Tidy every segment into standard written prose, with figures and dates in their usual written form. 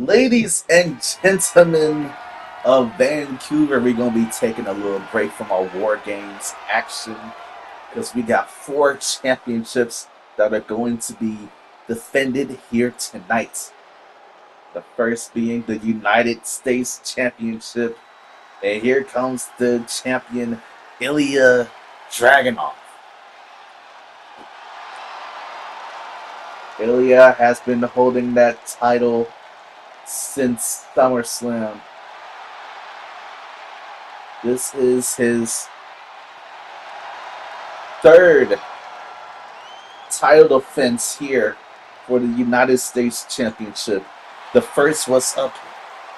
Ladies and gentlemen of Vancouver, we're going to be taking a little break from our War Games action because we got four championships that are going to be defended here tonight. The first being the United States Championship, and here comes the champion Ilya Dragunov. Ilya has been holding that title since SummerSlam. This is his third title defense here for the United States Championship. The first was up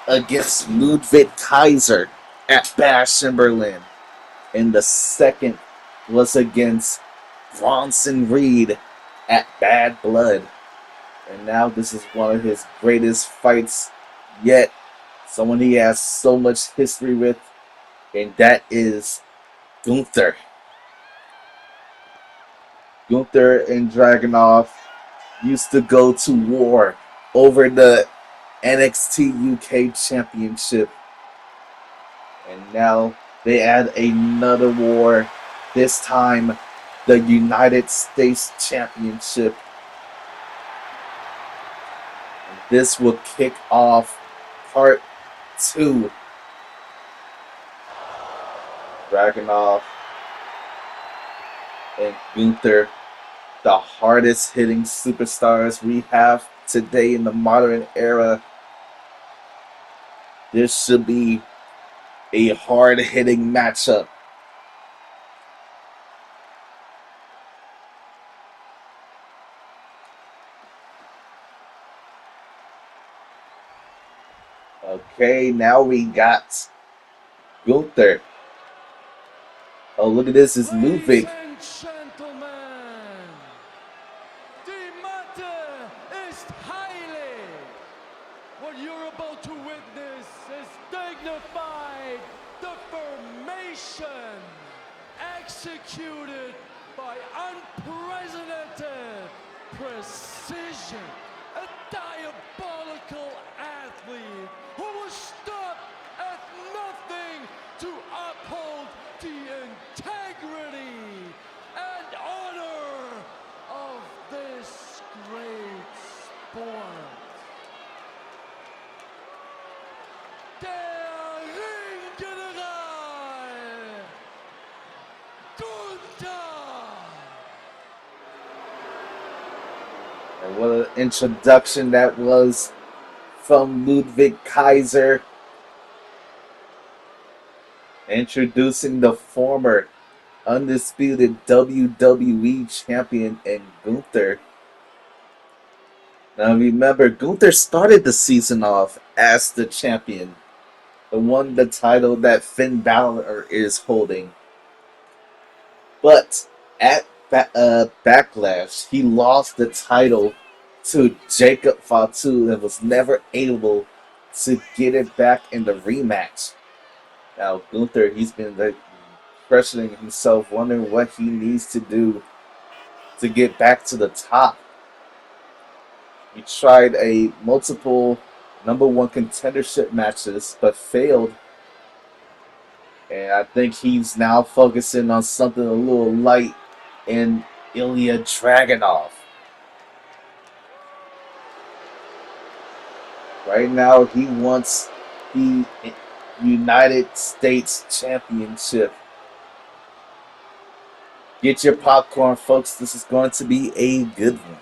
against Ludwig Kaiser at Bash in Berlin, and the second was against Bronson Reed at Bad Blood. And now this is one of his greatest fights yet. Someone he has so much history with, and that is Gunther. Gunther and Dragunov used to go to war over the NXT UK Championship. And now they add another war, this time the United States Championship. And this will kick off part 2. Dragunov and Gunther, the hardest hitting superstars we have today in the modern era. This should be a hard hitting matchup. Okay, now we got Gunther. Oh, look at this, it's Ludwig. Ladies and gentlemen, the matter is highly. What you're about to witness is dignified deformation executed by unprecedented precision. A diabolical athlete who will stop at nothing to uphold the integrity and honor of this great sport. Der Ringgeneral Gunther. And what an introduction that was from Ludwig Kaiser. Introducing the former undisputed WWE champion in Gunther. Now remember, Gunther started the season off as the champion, the won the title that Finn Balor is holding. But at Backlash, he lost the title to Jacob Fatu and was never able to get it back in the rematch. Now Gunther, he's been questioning himself, wondering what he needs to do to get back to the top. He tried a multiple number one contendership matches, but failed. And I think he's now focusing on something a little light in Ilya Dragunov. Right now, he wants the United States Championship. Get your popcorn, folks. This is going to be a good one.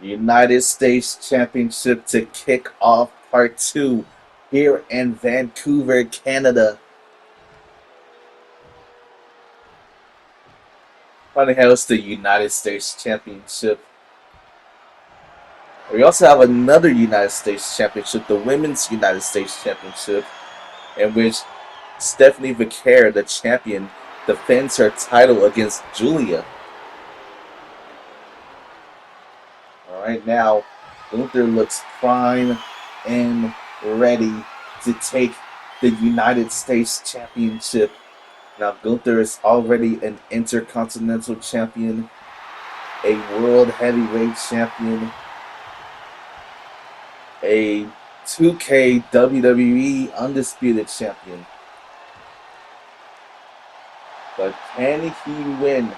United States Championship to kick off part 2 here in Vancouver, Canada. Funny how it's the United States Championship. We also have another United States Championship, the Women's United States Championship, in which Stephanie Vaquer, the champion, defends her title against Julia. Alright, now Gunther looks prime and ready to take the United States Championship. Now Gunther is already an Intercontinental Champion. a world heavyweight champion, a 2K WWE undisputed champion. But can he win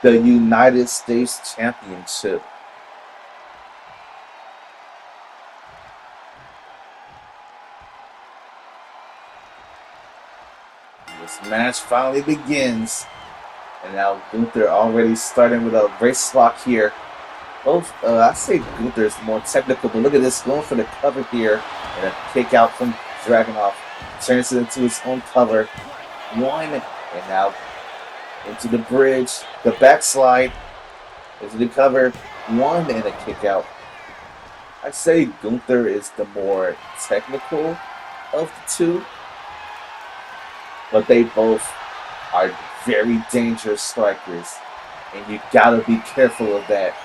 the United States Championship? This match finally begins. And now Gunther already starting with a wrist lock here. Both, I say Gunther's more technical, but look at this, going for the cover here. And a kick out from Dragunov. Turns it into his own cover. One, and now into the bridge. The backslide. Into the cover. One, and a kick out. I say Gunther is the more technical of the two. But they both are very dangerous strikers. And you gotta be careful of that.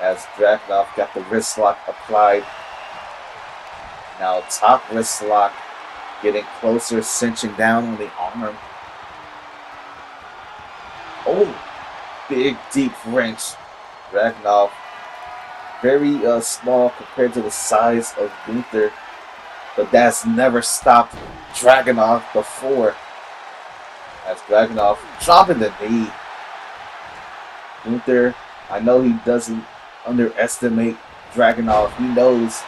As Dragunov got the wrist lock applied. Now top wrist lock, getting closer, cinching down on the arm. Oh, big deep wrench. Dragunov, very small compared to the size of Gunther, but that's never stopped Dragunov before. As Dragunov dropping the knee. Gunther, I know he doesn't underestimate Dragunov. He knows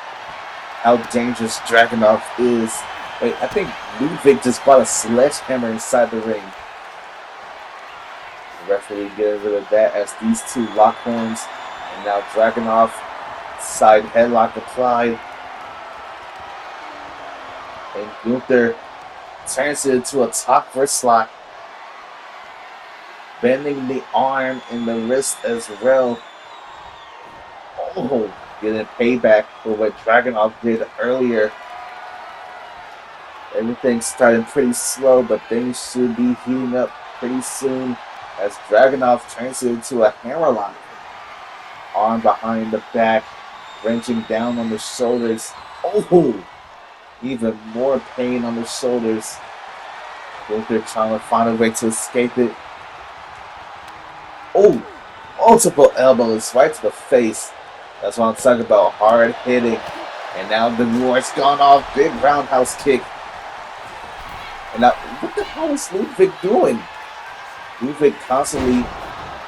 how dangerous Dragunov is. Wait, I think Ludwig just brought a sledgehammer inside the ring. The referee getting rid of that as these two lock horns. And now Dragunov, side headlock applied. And Gunther turns it into a top wrist lock. Bending the arm and the wrist as well. Oh, getting payback for what Dragunov did earlier. Everything's starting pretty slow, but things should be heating up pretty soon as Dragunov turns it into a hammerlock. Arm behind the back, wrenching down on the shoulders. Oh, even more pain on the shoulders. Gunther trying to find a way to escape it. Oh, multiple elbows right to the face. That's what I'm talking about, hard hitting. And now the war's gone off, big roundhouse kick. And now, what the hell is Ludwig doing? Ludwig constantly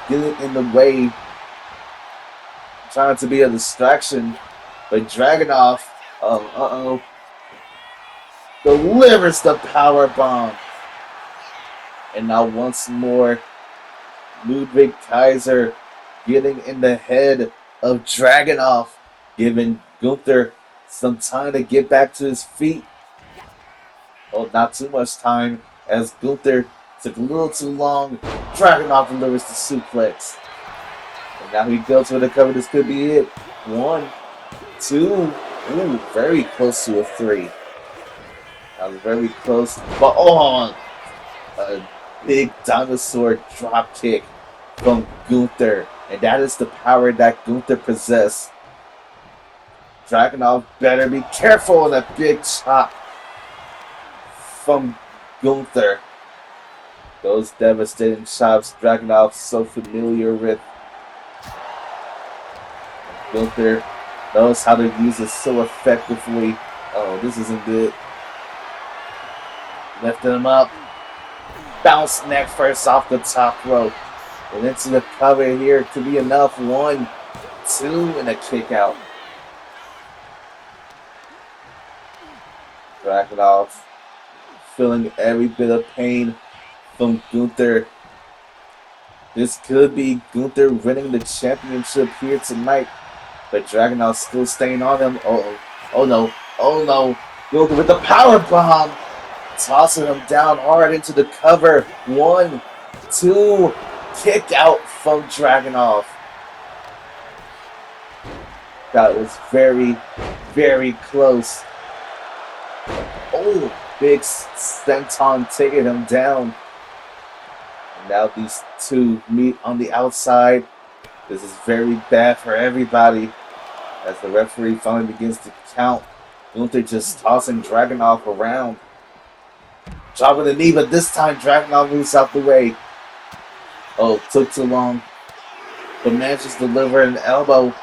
getting in the way, trying to be a distraction. But Dragunov, delivers the power bomb. And now once more, Ludwig Kaiser getting in the head of Dragunov, giving Gunther some time to get back to his feet. Oh, not too much time, as Gunther took a little too long. Dragunov delivers the suplex. And now he goes for the cover. This could be it. 1, 2. Ooh, very close to a 3. That was very close. But a big dinosaur drop kick from Gunther. And that is the power that Gunther possesses. Dragunov better be careful of that big chop from Gunther. Those devastating chops Dragunov so familiar with. Gunther knows how to use it so effectively. Oh, this isn't good. Lifting him up. Bounce neck first off the top rope. And into the cover here to be enough. 1, 2, and a kick out. Dragunov feeling every bit of pain from Gunther. This could be Gunther winning the championship here tonight. But Dragunov still staying on him. Oh no. Gunther with the power bomb. Tossing him down hard into the cover. 1, 2. Kick out from Dragunov. That was very, very close. Oh, big senton taking him down. And now these two meet on the outside. This is very bad for everybody. As the referee finally begins to count. Gunther just tossing Dragunov around. Dropping the knee, but this time Dragunov moves out the way. Oh, took too long. but manages to deliver an elbow.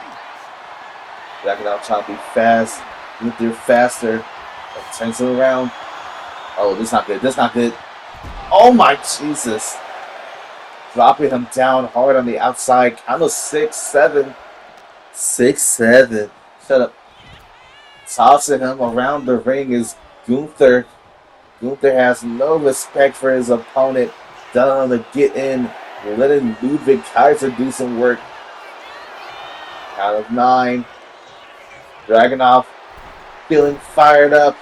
Dragunov trying to be fast. Gunther faster. Turns it around. Oh, this is not good. This is not good. Oh my Jesus. Dropping him down hard on the outside. Count of 6-7. 6-7. Shut up. Tossing him around the ring is Gunther. Gunther has no respect for his opponent. Telling him to get in. Letting Ludwig Kaiser do some work. Count of 9. Dragunov feeling fired up.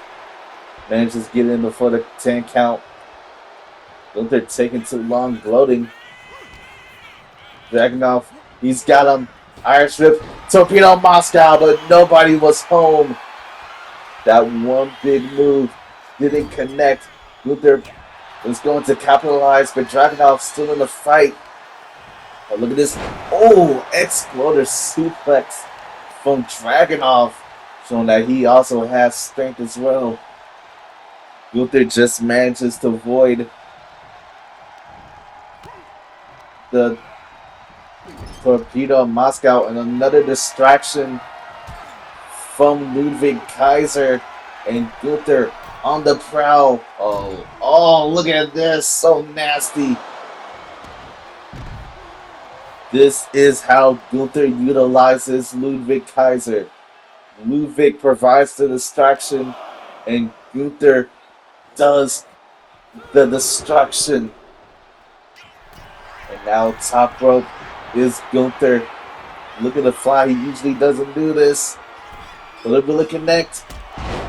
Manages to get in before the 10 count. Gunther taking too long, gloating. Dragunov, he's got him. Irish Whip, Torpedo Moscow, but nobody was home. That one big move didn't connect. Gunther was going to capitalize, but Dragunov still in the fight. But look at this. Oh, Exploder suplex from Dragunov, showing that he also has strength as well. Gunther just manages to avoid the Torpedo Moscow and another distraction from Ludwig Kaiser, and Gunther on the prowl. Oh, look at this. So nasty. This is how Gunther utilizes Ludwig Kaiser. Ludwig provides the distraction, and Gunther does the destruction. And now top rope is Gunther. Look at the fly. He usually doesn't do this. Will it connect?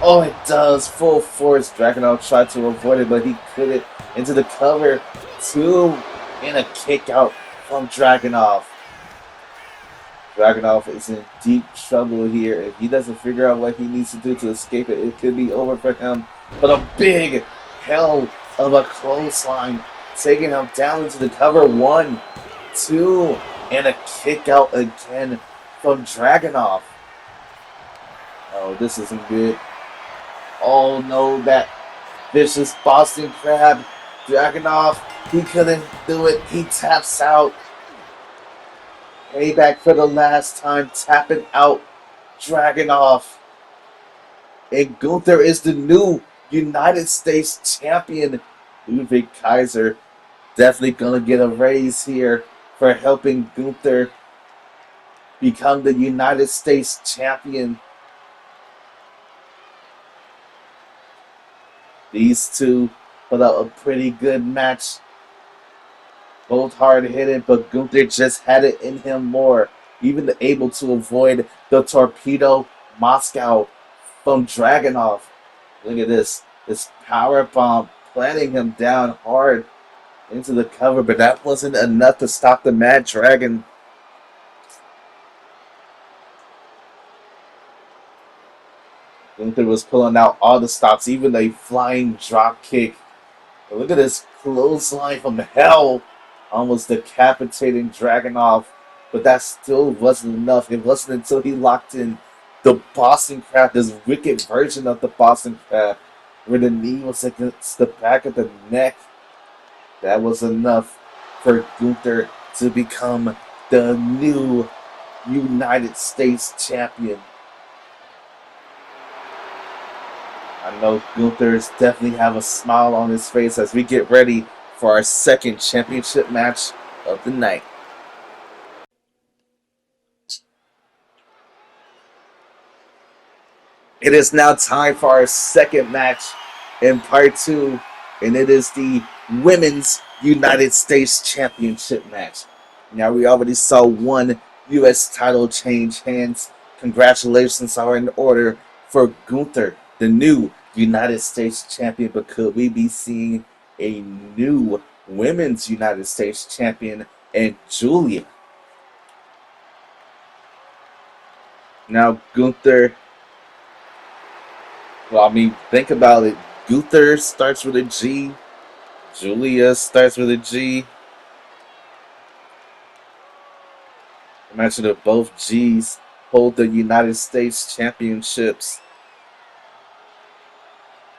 Oh, it does. Full force. Dragunov tried to avoid it, but he couldn't. Into the cover. 2 and a kick out from Dragunov. Dragunov is in deep trouble here. If he doesn't figure out what he needs to do to escape it, it could be over for him. But a big hell of a clothesline, taking him down into the cover. 1, 2, and a kick out again from Dragunov. Oh, this isn't good. Oh no, that vicious Boston Crab. Dragunov, he couldn't do it. He taps out. Payback for the last time, tapping out Dragunov. And Gunther is the new United States champion. Ludwig Kaiser definitely gonna get a raise here for helping Gunther become the United States champion. These two put out a pretty good match. Both hard hitting, but Gunther just had it in him more. Even able to avoid the Torpedo Moscow from Dragunov. Look at this. This power bomb planting him down hard into the cover, but that wasn't enough to stop the Mad Dragon. Gunther was pulling out all the stops, even a flying drop kick. But look at this clothesline from hell, almost decapitating Dragunov. But that still wasn't enough. It wasn't until he locked in the Boston Crab, this wicked version of the Boston Crab, where the knee was against the back of the neck. That was enough for Gunther to become the new United States champion. I know Gunther's definitely have a smile on his face as we get ready for our second championship match of the night. It is now time for our second match in part 2, and it is the Women's United States Championship match. Now, we already saw one U.S. title change hands. Congratulations are in order for Gunther, the new United States champion, but could we be seeing a new Women's United States champion and Julia? Now, Gunther, well, I mean, think about it. Gunther starts with a G. Julia starts with a G. Imagine if both G's hold the United States championships.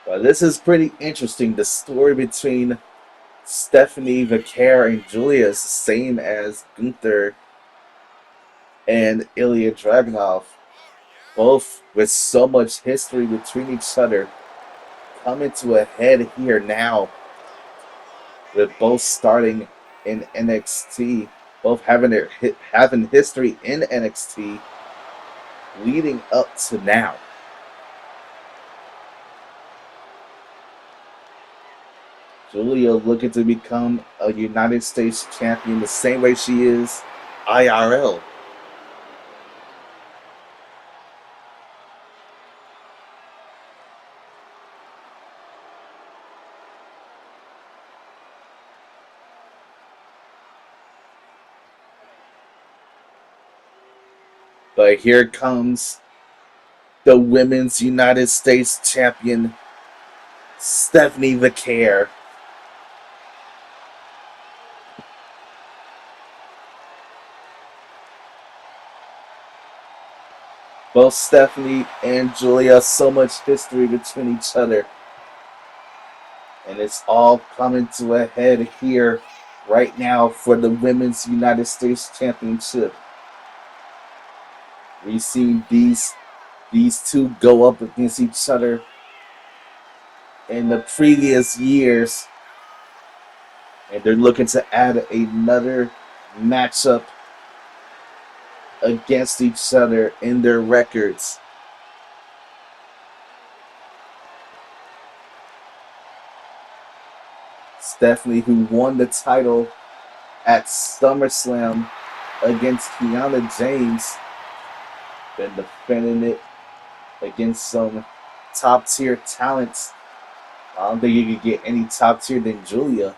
Well, this is pretty interesting. The story between Stephanie Vaquer and Julia is the same as Gunther. and Ilya Dragunov, both with so much history between each other, coming to a head here now, with both starting in NXT, both having history in NXT, leading up to now. Julia looking to become a United States champion the same way she is IRL. But here comes the Women's United States Champion, Stephanie Vaquer. Both Stephanie and Julia, so much history between each other. And it's all coming to a head here right now for the Women's United States Championship. We've seen these two go up against each other in the previous years, and they're looking to add another matchup against each other in their records. Stephanie, who won the title at SummerSlam against Kiana James, been defending it against some top tier talents. I don't think you could get any top tier than Julia.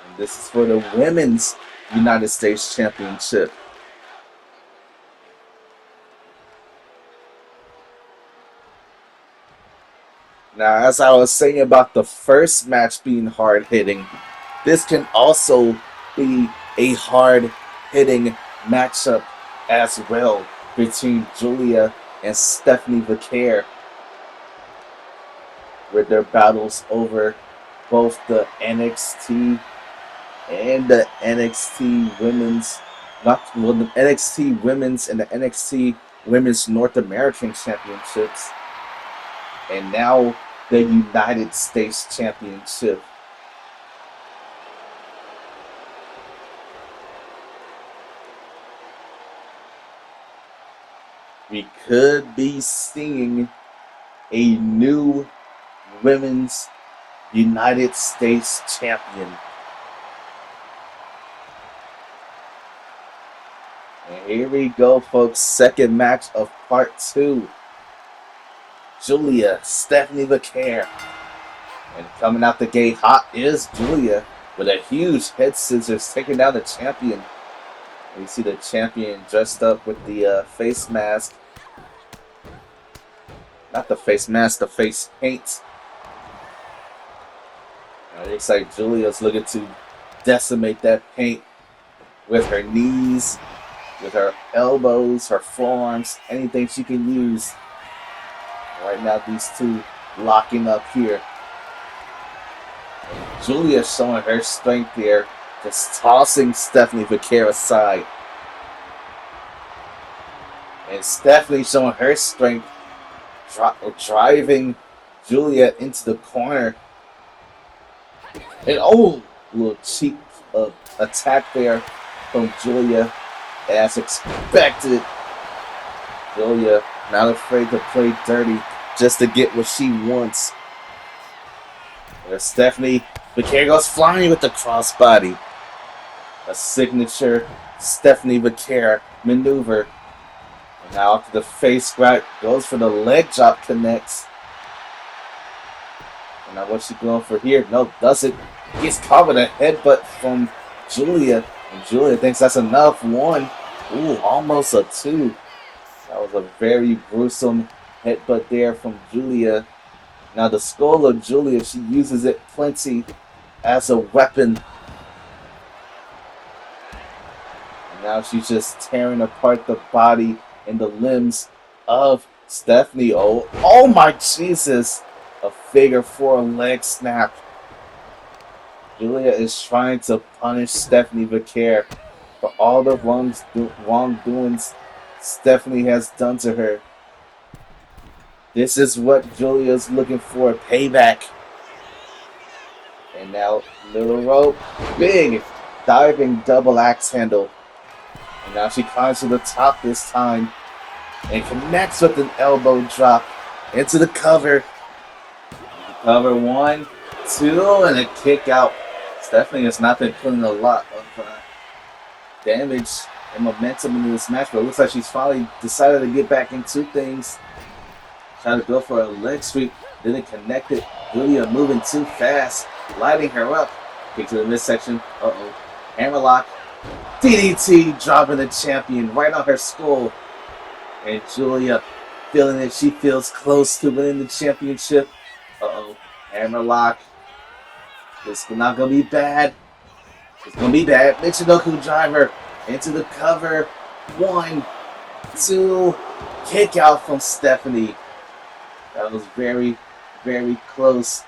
And this is for the Women's United States Championship. Now, as I was saying about the first match being hard hitting, this can also be a hard hitting matchup as well between Julia and Stephanie Vaquer, with their battles over both the NXT and the NXT Women's, the NXT Women's and the NXT Women's North American Championships, and now the United States Championship. We could be seeing a new Women's United States Champion. And here we go, folks. Second match of part 2. Julia, Stephanie Vaquer. And coming out the gate hot is Julia with a huge head scissors taking down the champion. You see the champion dressed up with the face mask. Not the face mask, the face paint. It looks like Julia's looking to decimate that paint with her knees, with her elbows, her forearms, anything she can use. Right now, these two locking up here. And Julia showing her strength here, just tossing Stephanie Vaquer aside. And Stephanie showing her strength, driving Julia into the corner. And little cheap attack there from Julia, as expected. Julia not afraid to play dirty just to get what she wants. There's Stephanie Vaquer goes flying with the crossbody. A signature Stephanie Vaquer maneuver. And now after the face grab, goes for the leg drop, connects. And now what's she going for here? No, doesn't. Gets caught with a headbutt from Julia. And Julia thinks that's enough. 1. Ooh, almost a 2. That was a very gruesome headbutt there from Julia. Now the skull of Julia, she uses it plenty as a weapon. And now she's just tearing apart the body and the limbs of Stephanie. Oh my Jesus! A figure 4 leg snap. Julia is trying to punish Stephanie Vaquer for all the wrongdoings Stephanie has done to her. This is what Julia's looking for, payback. And now, little rope, big diving double axe handle. And now she climbs to the top this time and connects with an elbow drop into the cover. Cover 1, 2, and a kick out. Stephanie has not been putting a lot of damage and momentum into this match, but it looks like she's finally decided to get back into things. Trying to go for a leg sweep, didn't connect it. Julia moving too fast, lighting her up. Kick to the midsection. Uh-oh. Hammerlock. DDT dropping the champion right on her skull. And Julia feeling that she feels close to winning the championship. Uh-oh. Hammerlock. This is not going to be bad. It's going to be bad. Michinoku driver into the cover. 1, 2. Kick out from Stephanie. That was very, very close.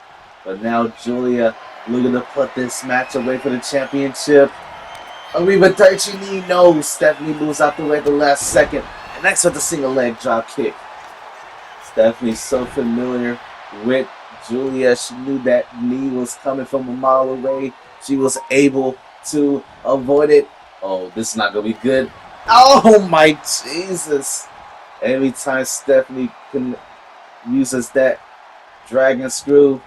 But now Julia looking to put this match away for the championship. Arriba Daichi no. Stephanie moves out the way at the last second. And next with the single leg drop kick. Stephanie's so familiar with Julia. She knew that knee was coming from a mile away. She was able to avoid it. Oh, this is not going to be good. Oh my Jesus. Every time Stephanie uses that dragon screw,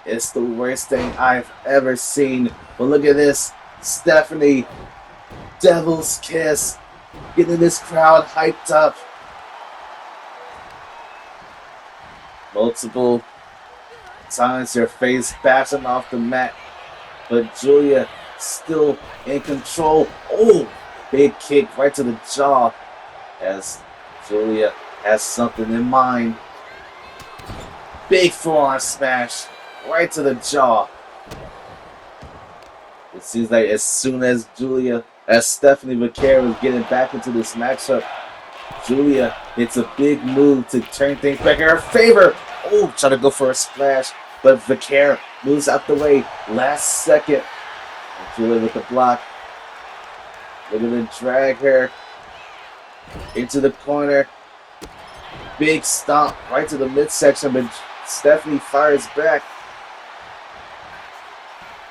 it's the worst thing I've ever seen. But look at this. Stephanie, Devil's Kiss, getting this crowd hyped up. Multiple times her face bashing off the mat. But Julia still in control. Oh, big kick right to the jaw as Julia has something in mind. Big forearm smash right to the jaw. It seems like as soon as Stephanie Vaquer was getting back into this matchup, Julia hits a big move to turn things back in her favor. Oh, trying to go for a splash, but Vaquer moves out the way last second. And Julia with the block. They're going to drag her into the corner. Big stomp right to the midsection, but Stephanie fires back.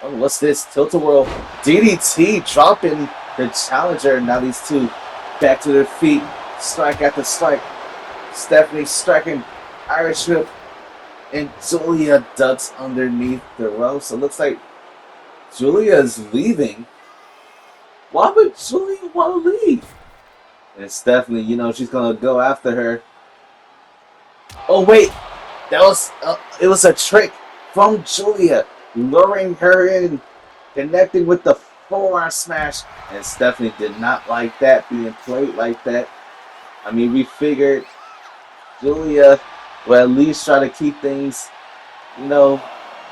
Oh, what's this? Tilt-a-whirl. DDT dropping the challenger. Now these two back to their feet. Strike after strike. Stephanie striking Irish whip. And Julia ducks underneath the rope. So it looks like Julia is leaving. Why would Julia want to leave? And Stephanie, she's going to go after her. Oh, wait. It was a trick from Julia, luring her in, connecting with the forearm smash, and Stephanie did not like that being played like that. I mean, we figured Julia will at least try to keep things, in the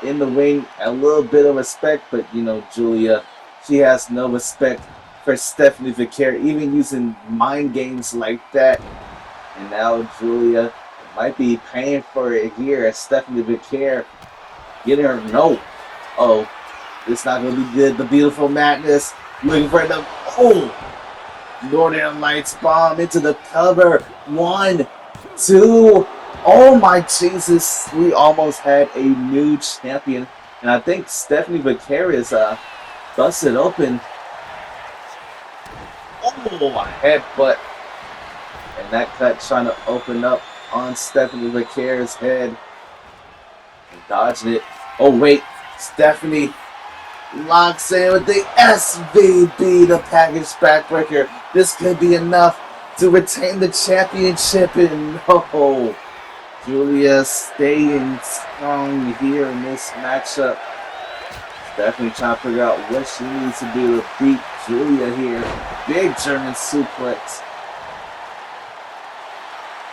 ring, a little bit of respect, but Julia, she has no respect for Stephanie Vaquer, even using mind games like that. And now Julia might be paying for it here as Stephanie Vaquer getting her. No. Oh, it's not going to be good. The Beautiful Madness looking for the. Oh! Northern Lights bomb into the cover. 1, 2. Oh my Jesus. We almost had a new champion. And I think Stephanie Vaquer is busted open. Oh, a headbutt. And that cut trying to open up on Stephanie Vaquer's head. And dodging it. Oh, wait. Stephanie locks in with the SVB, the package backbreaker. This could be enough to retain the championship. And no. Julia staying strong here in this matchup. Stephanie trying to figure out what she needs to do to beat Julia here. Big German suplex.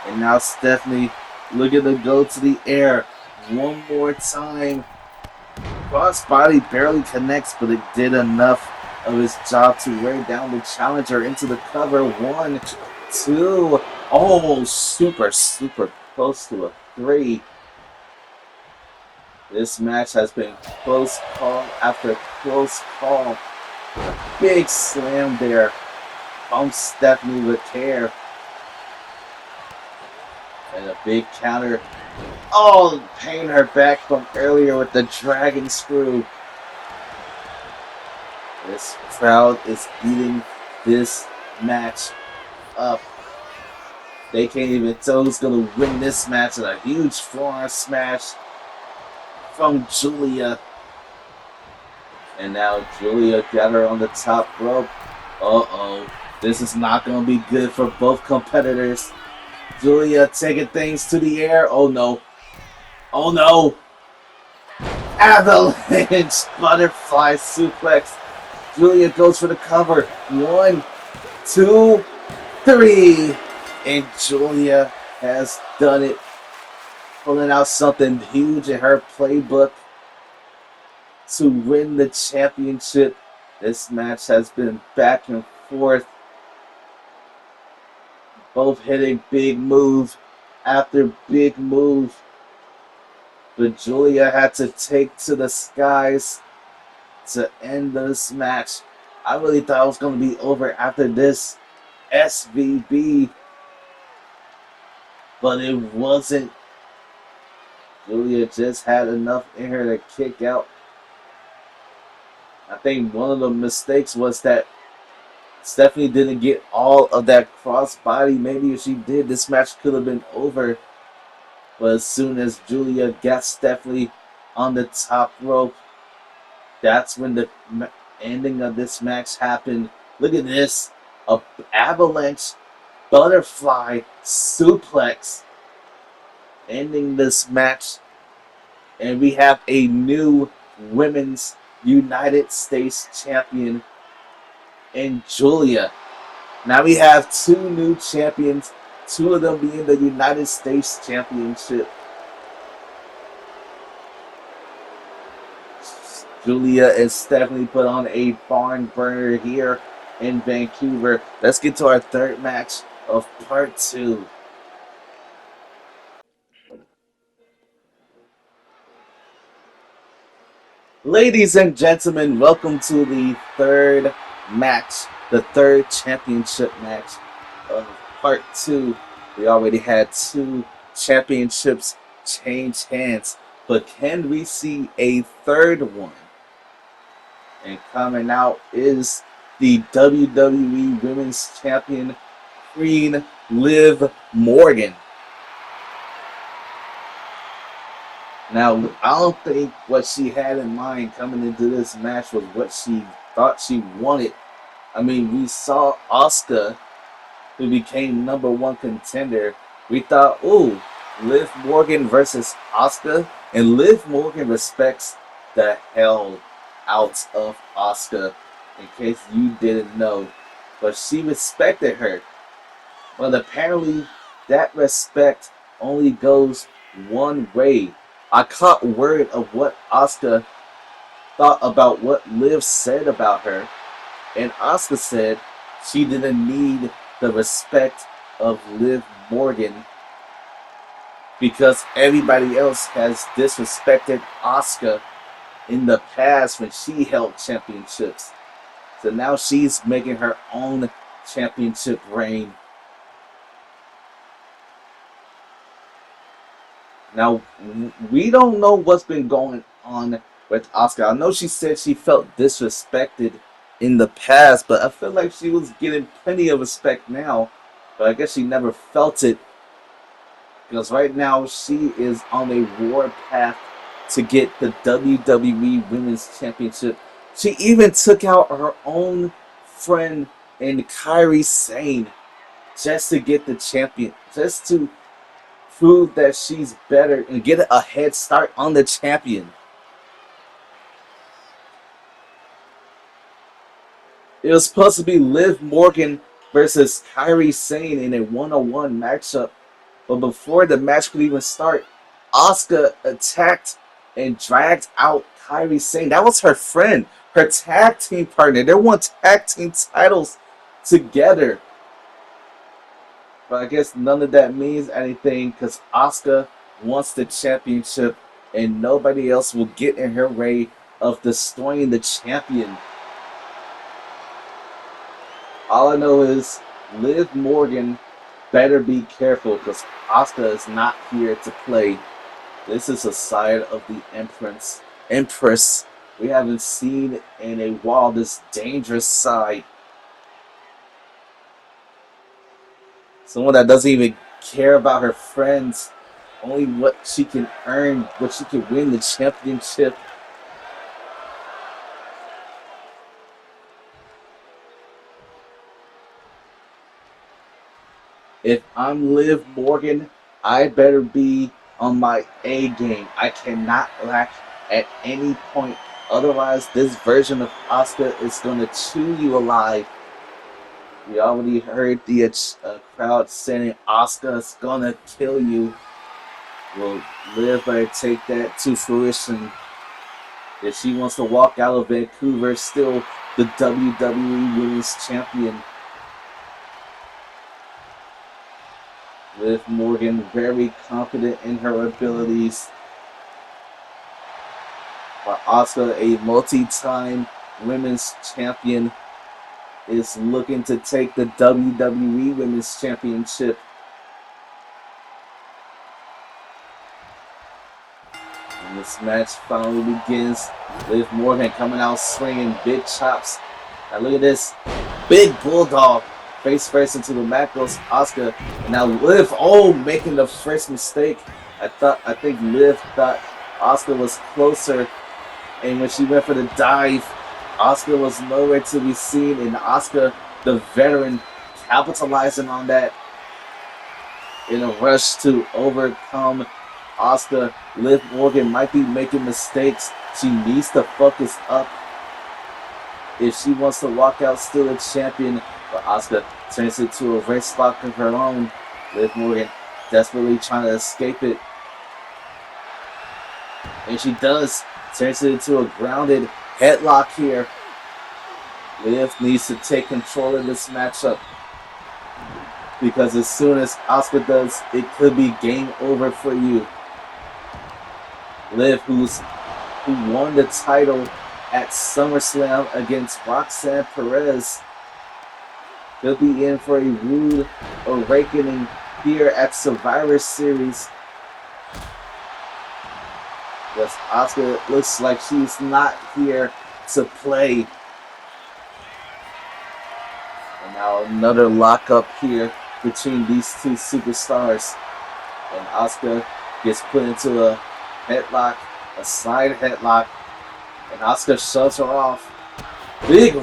And now Stephanie looking to go to the air one more time. Crossbody barely connects, but it did enough of his job to wear down the challenger into the cover. 1, 2. Oh, super, super close to a 3. This match has been close call after close call. Big slam there. Bumps Stephanie with care. And a big counter. Oh, paying her back from earlier with the dragon screw. This crowd is eating this match up. They can't even tell who's going to win this match. And a huge forearm smash from Julia. And now Julia got her on the top rope. Uh-oh. This is not going to be good for both competitors. Julia taking things to the air. Oh, no. Oh, no. Avalanche butterfly suplex. Julia goes for the cover. 1, 2, 3. And Julia has done it. Pulling out something huge in her playbook to win the championship. This match has been back and forth. Both hitting big move after big move. But Julia had to take to the skies to end this match. I really thought it was going to be over after this SVB. But it wasn't. Julia just had enough in her to kick out. I think one of the mistakes was that Stephanie didn't get all of that crossbody. Maybe if she did, this match could have been over. But as soon as Julia got Stephanie on the top rope, that's when the ending of this match happened. Look at this. A avalanche butterfly suplex ending this match. And we have a new women's United States champion in Julia. Now we have 2 new champions, 2 of them being the United States Championship. Julia and Stephanie put on a barn burner here in Vancouver. Let's get to our third match of part 2. Ladies and gentlemen, welcome to the third match, the third championship match of part 2. We already had 2 championships change hands, but can we see a third one? And coming out is the WWE Women's Champion, Queen Liv Morgan. Now, I don't think what she had in mind coming into this match was what she thought she wanted. I mean, we saw Asuka, who became #1 contender. We thought, ooh, Liv Morgan versus Asuka. And Liv Morgan respects the hell out of Asuka, in case you didn't know. But she respected her. But apparently, that respect only goes one way. I caught word of what Asuka thought about what Liv said about her. And Asuka said she didn't need the respect of Liv Morgan because everybody else has disrespected Asuka in the past when she held championships. So now she's making her own championship reign. Now, we don't know what's been going on with Asuka. I know she said she felt disrespected in the past, but I feel like she was getting plenty of respect now. But I guess she never felt it. Because right now, she is on a war path to get the WWE Women's Championship. She even took out her own friend in Kairi Sane just to get the champion. Just to prove that she's better and get a head start on the champion. It was supposed to be Liv Morgan versus Kairi Sane in a 1-on-1 matchup, but before the match could even start, Asuka attacked and dragged out Kairi Sane. That was her friend, her tag team partner. They won tag team titles together. But I guess none of that means anything because Asuka wants the championship and nobody else will get in her way of destroying the champion. All I know is Liv Morgan better be careful because Asuka is not here to play. This is a side of the Empress we haven't seen in a while. This dangerous side. Someone that doesn't even care about her friends. Only what she can earn, what she can win the championship. If I'm Liv Morgan, I better be on my A game. I cannot lack at any point. Otherwise, this version of Asuka is going to chew you alive. We already heard the crowd saying Asuka's going to kill you. Well, Liv better take that to fruition. If she wants to walk out of Vancouver still the WWE Women's Champion. Liv Morgan very confident in her abilities. While Asuka, a multi-time women's champion, is looking to take the WWE Women's Championship. And this match finally begins. Liv Morgan coming out swinging big chops. Now look at this. Big bulldog. Face first into the mat goes Asuka. And now Liv, making the first mistake. I think Liv thought Asuka was closer. And when she went for the dive, Asuka was nowhere to be seen. And Asuka, the veteran, capitalizing on that in a rush to overcome Asuka. Liv Morgan might be making mistakes. She needs to focus up if she wants to walk out still a champion. But Asuka turns it to a wrist lock of her own. Liv Morgan desperately trying to escape it. And she does. Turns it into a grounded headlock here. Liv needs to take control of this matchup. Because as soon as Asuka does, it could be game over for you. Liv, who won the title at SummerSlam against Roxanne Perez, could be in for a rude awakening here at Survivor Series. Because Asuka looks like she's not here to play. And now another lockup here between these two superstars. And Asuka gets put into a headlock, a side headlock. And Asuka shoves her off. Big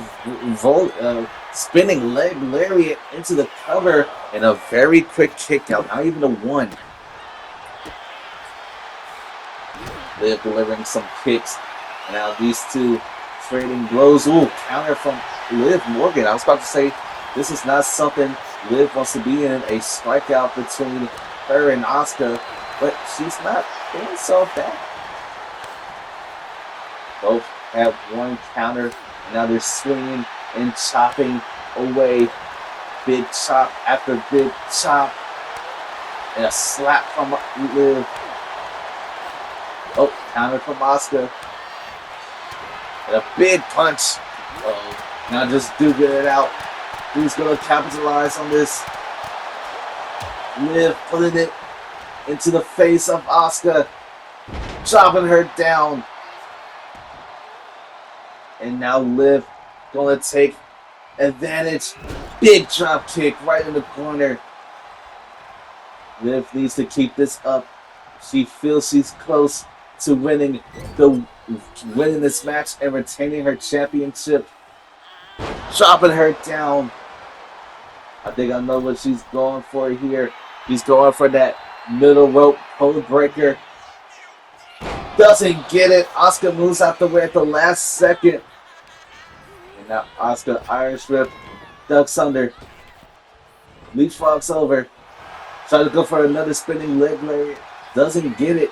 spinning leg lariat into the cover. And a very quick kick out. Not even a one. Liv delivering some kicks. And now these two trading blows. Ooh, counter from Liv Morgan. I was about to say, this is not something Liv wants to be in. A strikeout between her and Asuka. But she's not doing so bad. Both have one counter. And now they're swinging and chopping away. Big chop after big chop. And a slap from Liv. Oh, counter from Asuka. And a big punch. Uh-oh. Now just duking it out. Who's going to capitalize on this? Liv putting it into the face of Asuka. Chopping her down. And now Liv going to take advantage. Big drop kick right in the corner. Liv needs to keep this up. She feels she's close to winning this match and retaining her championship. Chopping her down. I think I know what she's going for here. She's going for that middle rope code breaker. Doesn't get it. Asuka moves out the way at the last second. And now Asuka Irish Whip ducks under. Leapfrogs over. Try to go for another spinning leg lariat. Doesn't get it.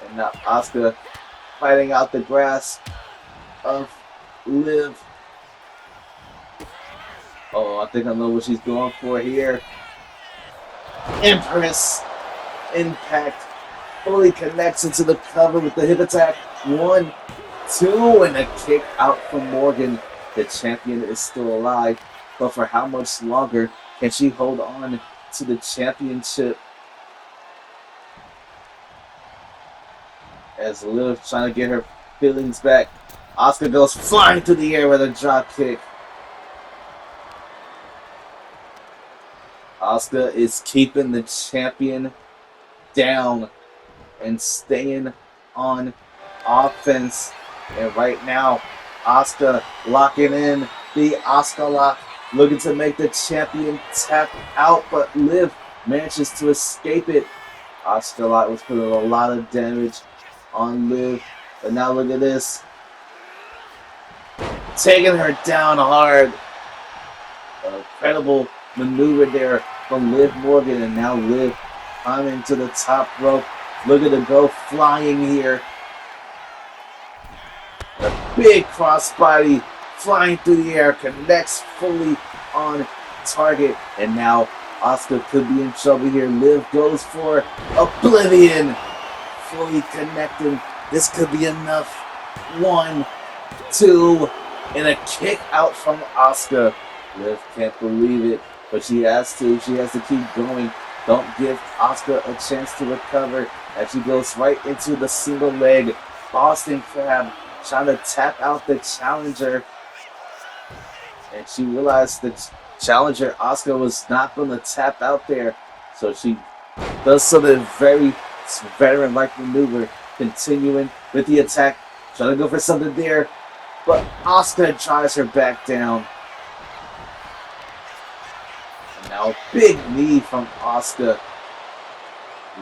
And now Asuka fighting out the grasp of Liv. Oh, I think I know what she's going for here. Empress Impact fully connects into the cover with the hip attack. 1, 2, and a kick out from Morgan. The champion is still alive, but for how much longer can she hold on to the championship? As Liv trying to get her feelings back, Asuka goes flying through the air with a drop kick. Asuka is keeping the champion down and staying on offense. And right now, Asuka locking in the Asuka lock, looking to make the champion tap out, but Liv manages to escape it. Asuka lock was putting a lot of damage on Liv, but now look at this, taking her down hard. A incredible maneuver there from Liv Morgan, and now Liv climbing to the top rope, looking to go flying here. A big crossbody flying through the air, connects fully on target, and now Asuka could be in trouble here. Liv goes for Oblivion, fully connecting. This could be enough. 1, 2, and a kick out from Asuka. Liv can't believe it, but she has to. She has to keep going. Don't give Asuka a chance to recover as she goes right into the single leg Boston Crab, trying to tap out the challenger. And she realized that challenger Asuka was not going to tap out there, so she does something very veteran-like maneuver, continuing with the attack, trying to go for something there, but Asuka drives her back down. And now a big knee from Asuka.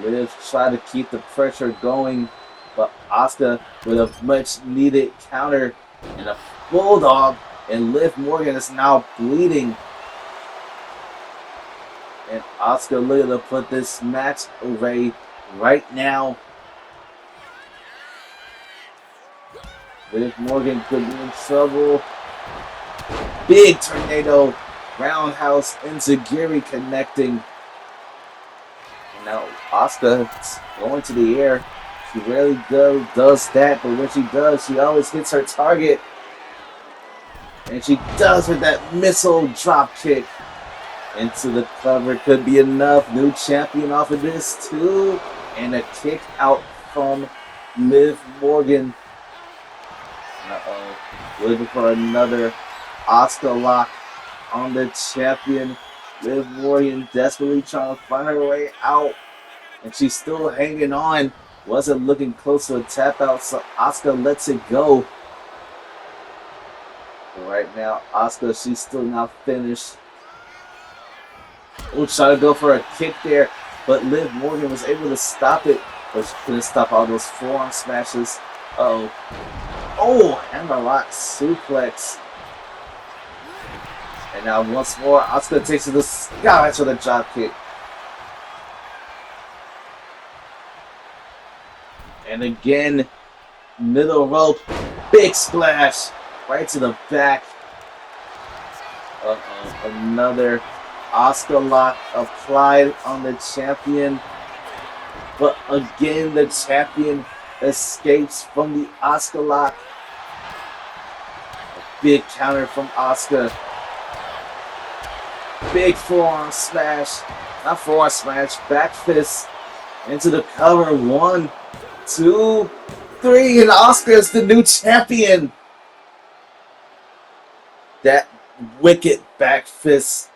Liv trying to keep the pressure going, but Asuka with a much needed counter and a bulldog, and Liv Morgan is now bleeding. And Asuka looking to put this match away right now. Liv Morgan could be in trouble. Big tornado, roundhouse, enziguri connecting. And now Asuka going to the air. She rarely does that, but when she does, she always hits her target. And she does with that missile drop kick into the cover. Could be enough. New champion off of this too. And a kick out from Liv Morgan. Uh-oh. Looking for another Asuka lock on the champion. Liv Morgan desperately trying to find her way out. And she's still hanging on. Wasn't looking close to a tap out, so Asuka lets it go. But right now, Asuka, she's still not finished. Oh, trying to go for a kick there, but Liv Morgan was able to stop it, but she couldn't stop all those forearm smashes. Uh-oh. Oh, hammerlock suplex. And now once more, Asuka takes it to the sky for the drop kick. And again, middle rope, big splash, right to the back. Uh-oh, another Asuka lock applied on the champion. But again, the champion escapes from the Asuka lock. A big counter from Asuka. Big forearm smash, not forearm smash, back fist into the cover. 1, 2, 3, and Asuka is the new champion. That wicked back fist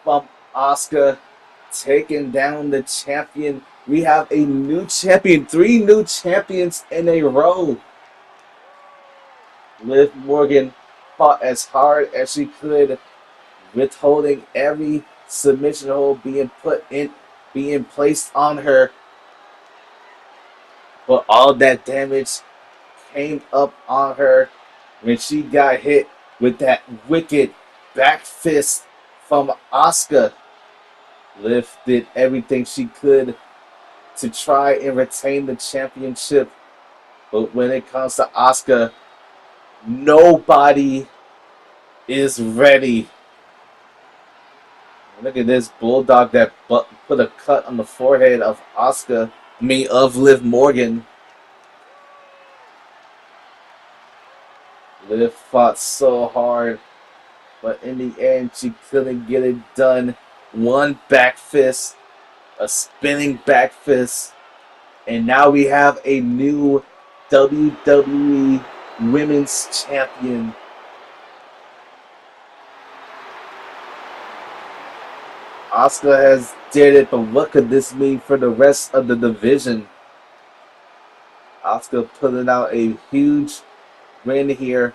from Asuka taking down the champion. We have a new champion, 3 new champions in a row. Liv Morgan fought as hard as she could, withholding every submission hold being placed on her. But all that damage came up on her when she got hit with that wicked back fist from Asuka. Liv did everything she could to try and retain the championship. But when it comes to Asuka, nobody is ready. Look at this bulldog that put a cut on the forehead of Asuka. of Liv Morgan. Liv fought so hard, but in the end, she couldn't get it done. One back fist, a spinning back fist, and now we have a new WWE Women's Champion. Asuka has did it, but what could this mean for the rest of the division? Asuka putting out a huge win here,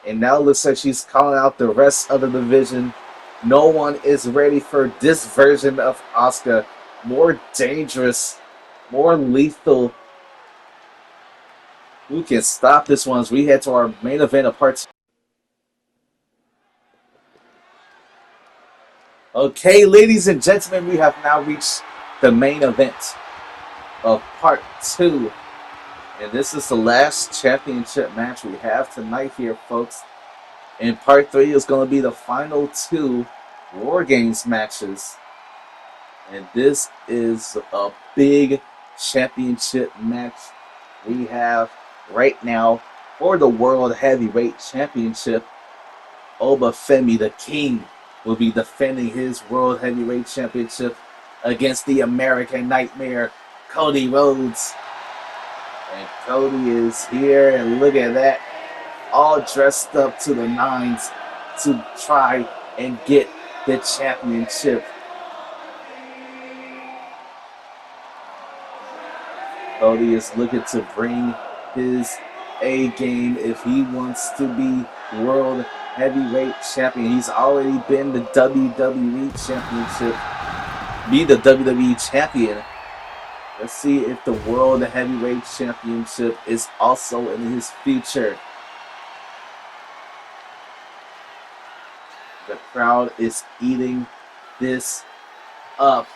and now it looks like she's calling out the rest of the division. No one is ready for this version of Asuka. More dangerous, more lethal. Who can stop this one as we head to our main event of part 2? Okay, ladies and gentlemen, we have now reached the main event of part 2. And this is the last championship match we have tonight here, folks. And part 3 is going to be the final 2 War Games matches. And this is a big championship match we have right now for the World Heavyweight Championship. Obafemi, the King, will be defending his World Heavyweight Championship against the American Nightmare, Cody Rhodes. And Cody is here, and look at that, all dressed up to the nines to try and get the championship. Cody is looking to bring his A game if he wants to be World Heavyweight Champion. He's already been the WWE Championship, be the WWE Champion. Let's see if the World Heavyweight Championship is also in his future. The crowd is eating this up.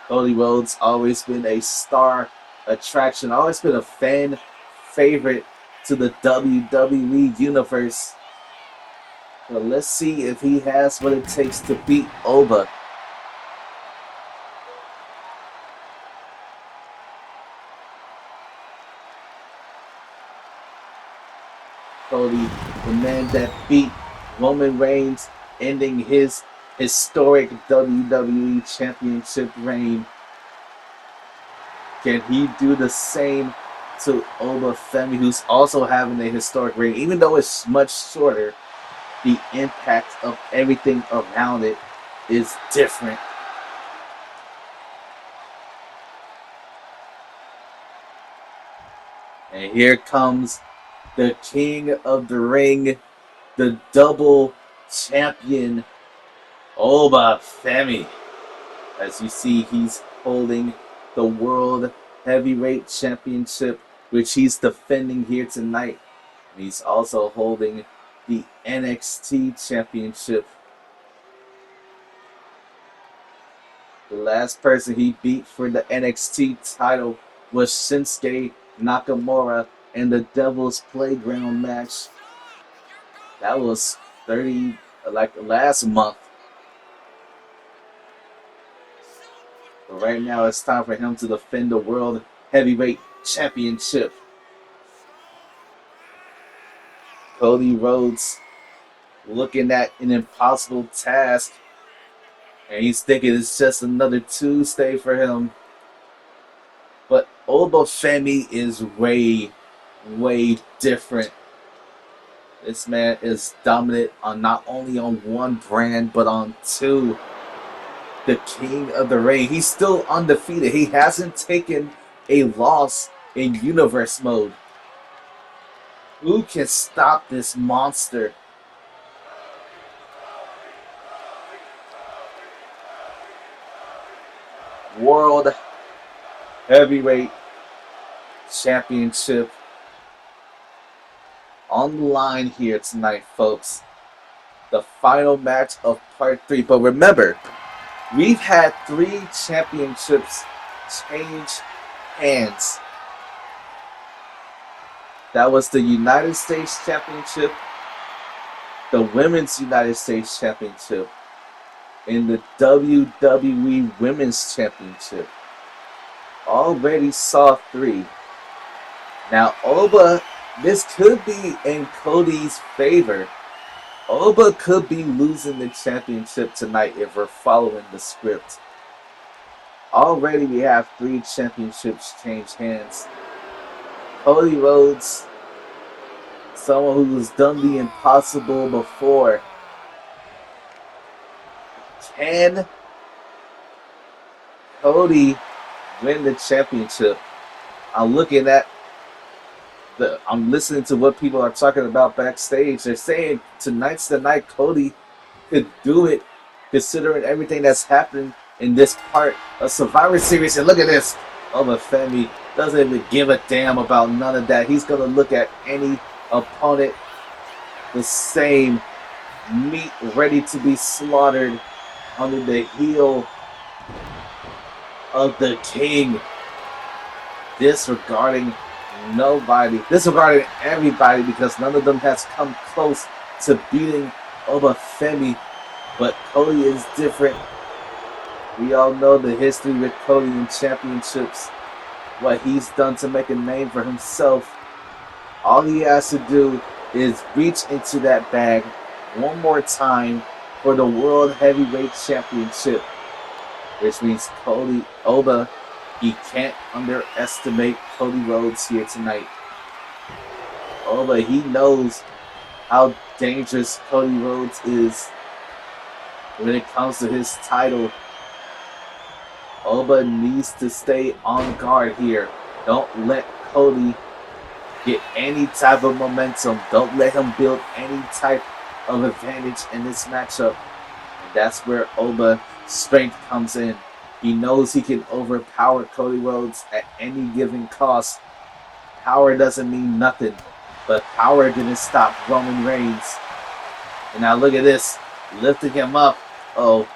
Cody Rhodes always been a star attraction, always been a fan favorite to the WWE Universe. But let's see if he has what it takes to beat Oba. Cody, the man that beat Roman Reigns, ending his historic WWE Championship reign. Can he do the same to Obafemi, who's also having a historic reign? Even though it's much shorter, the impact of everything around it is different. And here comes the King of the Ring, the double champion, Obafemi. As you see, he's holding the World Heavyweight Championship, which he's defending here tonight. And he's also holding the NXT Championship. The last person he beat for the NXT title was Shinsuke Nakamura in the Devil's Playground match. That was last month. But right now it's time for him to defend the World Heavyweight Championship. Cody Rhodes looking at an impossible task. And he's thinking it's just another Tuesday for him. But Obafemi is way, way different. This man is dominant on not only on one brand, but on two. The King of the Ring. He's still undefeated. He hasn't taken a loss in Universe mode. Who can stop this monster? World Heavyweight Championship on the line here tonight, folks. The final match of part 3. But remember, we've had 3 championships change hands. That was the United States Championship, the Women's United States Championship, and the WWE Women's Championship. already saw 3. Now, Oba, this could be in Cody's favor. Oba could be losing the championship tonight if we're following the script. Already we have 3 championships change hands. Cody Rhodes, someone who's done the impossible before. Can Cody win the championship? I'm looking at I'm listening to what people are talking about backstage. They're saying tonight's the night Cody could do it, considering everything that's happened in this part of Survivor Series. And look at this. Femi doesn't even give a damn about none of that. He's going to look at any opponent the same. Meat ready to be slaughtered under the heel of the king. Disregarding nobody. Disregarding everybody because none of them has come close to beating Femi. But Cody is different. We all know the history with Cody in championships. What he's done to make a name for himself. All he has to do is reach into that bag one more time for the World Heavyweight Championship. Which means Oba, he can't underestimate Cody Rhodes here tonight. Oba, he knows how dangerous Cody Rhodes is when it comes to his title. Oba needs to stay on guard here. Don't let Cody get any type of momentum. Don't let him build any type of advantage in this matchup. And that's where Oba's strength comes in. He knows he can overpower Cody Rhodes at any given cost. Power doesn't mean nothing, but power didn't stop Roman Reigns. And now look at this. Lifting him up. Oh!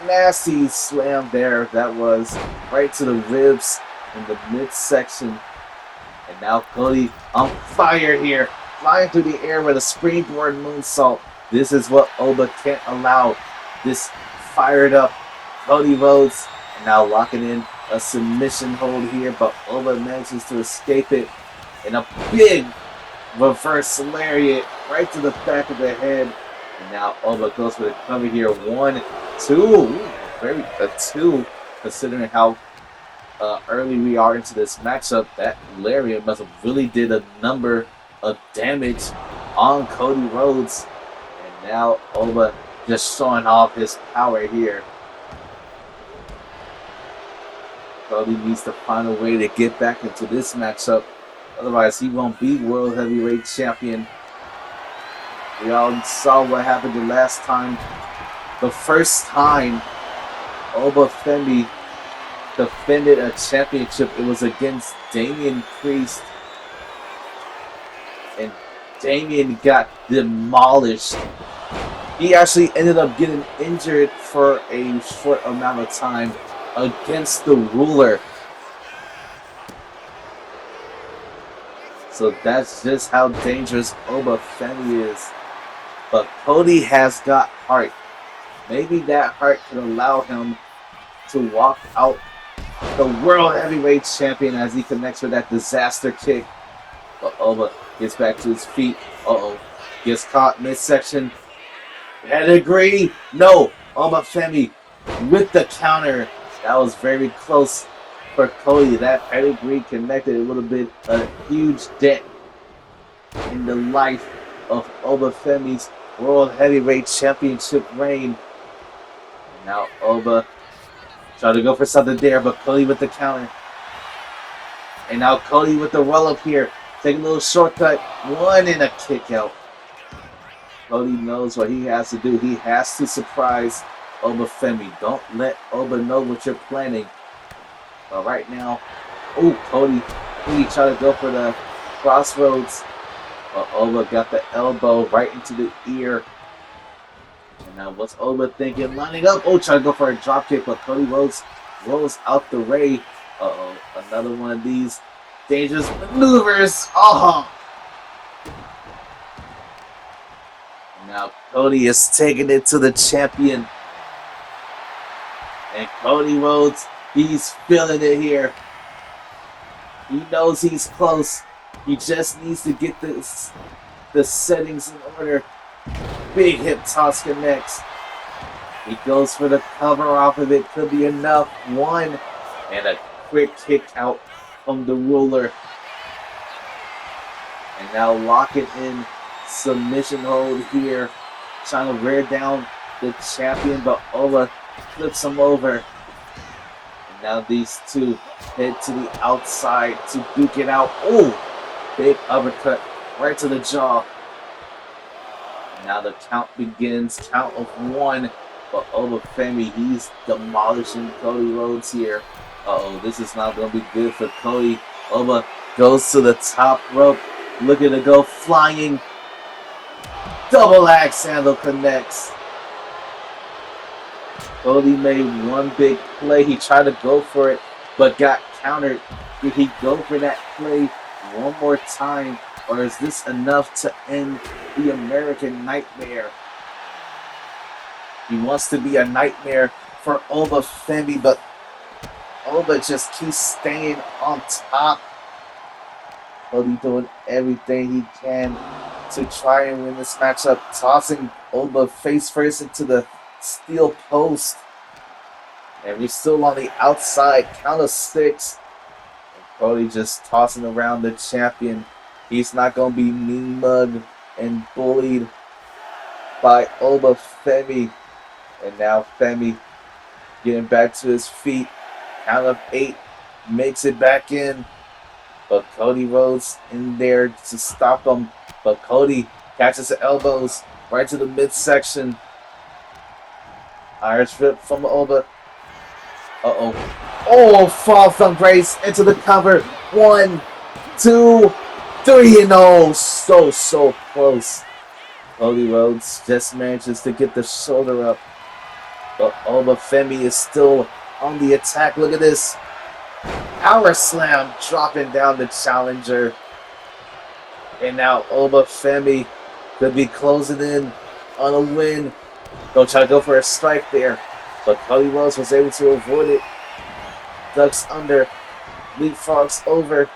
Nasty slam there. That was right to the ribs in the midsection. And now Cody on fire here. Flying through the air with a springboard moonsault. This is what Oba can't allow. This fired up Cody Rhodes. And now locking in a submission hold here. But Oba manages to escape it. And a big reverse lariat right to the back of the head. And now Oba goes for the cover here. 1, 2. A 2, considering how early we are into this matchup. That lariat must have really did a number of damage on Cody Rhodes. And now Oba just showing off his power here. Cody needs to find a way to get back into this matchup. Otherwise, he won't be World Heavyweight Champion. We all saw what happened the last time. The first time Femi defended a championship, it was against Damian Priest. And Damian got demolished. He actually ended up getting injured for a short amount of time against the ruler. So that's just how dangerous Femi is. But Cody has got heart. Maybe that heart can allow him to walk out the World Heavyweight Champion as he connects with that disaster kick. But Oba gets back to his feet. Gets caught midsection. Pedigree. No. Femi with the counter. That was very close for Cody. That pedigree connected. It would have been a huge dent in the life of Femi's World Heavyweight Championship reign. And now Oba tried to go for something there, but Cody with the counter. And now Cody with the roll up here. Taking a little shortcut. 1 and a kick out. Cody knows what he has to do. He has to surprise Femi. Don't let Oba know what you're planning. But right now, Cody tried to go for the crossroads. But Oba got the elbow right into the ear. And now what's Oba thinking? Lining up. Trying to go for a drop kick, but Cody Rhodes rolls out the way. Another one of these dangerous maneuvers. Now Cody is taking it to the champion. And Cody Rhodes, he's feeling it here. He knows he's close. He just needs to get the settings in order. Big hip toss connects. He goes for the cover off of it. Could be enough. One. And a quick kick out from the ruler. And now locking in submission hold here. Trying to wear down the champion, but Ola flips him over. And now these two head to the outside to duke it out. Oh! Big uppercut right to the jaw. Now the count begins. Count of one. But Obafemi, he's demolishing Cody Rhodes here. Uh-oh, this is not going to be good for Cody. Oba goes to the top rope. Looking to go flying. Double axe handle connects. Cody made one big play. He tried to go for it, but got countered. Did he go for that play one more time? Or is this enough to end the American Nightmare? He wants to be a nightmare for Obafemi, but Oba just keeps staying on top. Cody doing everything he can to try and win this matchup, tossing Oba face first into the steel post. And we're still on the outside, count of 6. And Cody just tossing around the champion. He's not going to be mean mugged and bullied by Obafemi. And now Femi getting back to his feet. Count of 8, makes it back in. But Cody Rhodes in there to stop him. But Cody catches the elbows right to the midsection. Irish whip from Oba. Uh-oh. Oh, fall from grace into the cover. 1, 2, 3, and oh, so close. Cody Rhodes just manages to get the shoulder up. But Obafemi is still on the attack. Look at this. Power slam dropping down the challenger. And now Obafemi could be closing in on a win. Don't try to go for a strike there. But Cody Rhodes was able to avoid it. Ducks under. Leapfrogs over.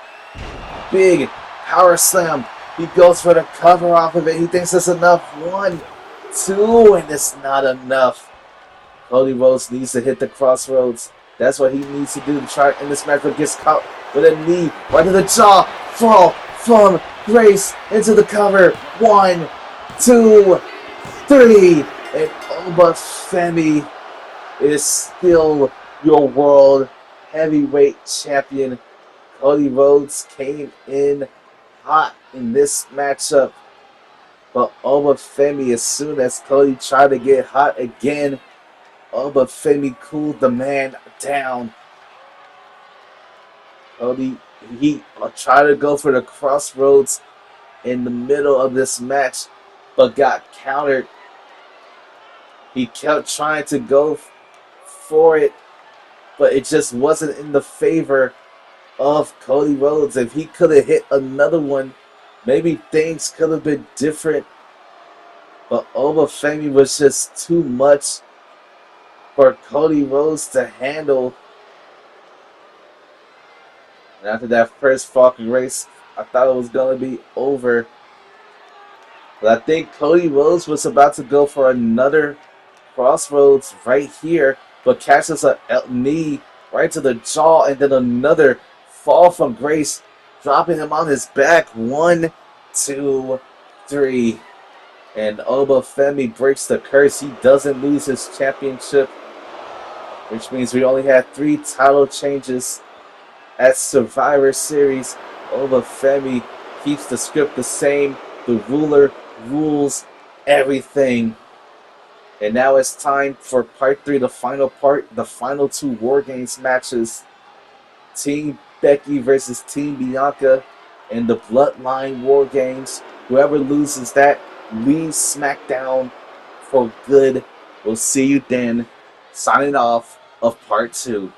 Big power slam. He goes for the cover off of it. He thinks it's enough. 1, 2, and it's not enough. Cody Rhodes needs to hit the crossroads. That's what he needs to do to try to end this match, but gets caught with a knee right to the jaw. Fall from grace into the cover. 1, 2, 3. And Obafemi is still your world heavyweight champion. Cody Rhodes came in hot in this matchup. But Obafemi, as soon as Cody tried to get hot again, Obafemi cooled the man down. Cody, he tried to go for the crossroads in the middle of this match, but got countered. He kept trying to go for it, but it just wasn't in the favor of Cody Rhodes. If he could have hit another one, maybe things could have been different. But Obafemi was just too much for Cody Rhodes to handle. And after that first Falcon race, I thought it was going to be over. But I think Cody Rhodes was about to go for another crossroads right here, but catches a knee right to the jaw, and then another fall from grace, dropping him on his back. 1, 2, 3. And Obafemi breaks the curse. He doesn't lose his championship, which means we only had 3 title changes at Survivor Series. Obafemi keeps the script the same. The ruler rules everything. And now it's time for part 3, the final part, the final 2 War Games matches. Team Becky versus Team Bianca in the Bloodline War Games. Whoever loses that leaves SmackDown for good. We'll see you then. Signing off of part 2.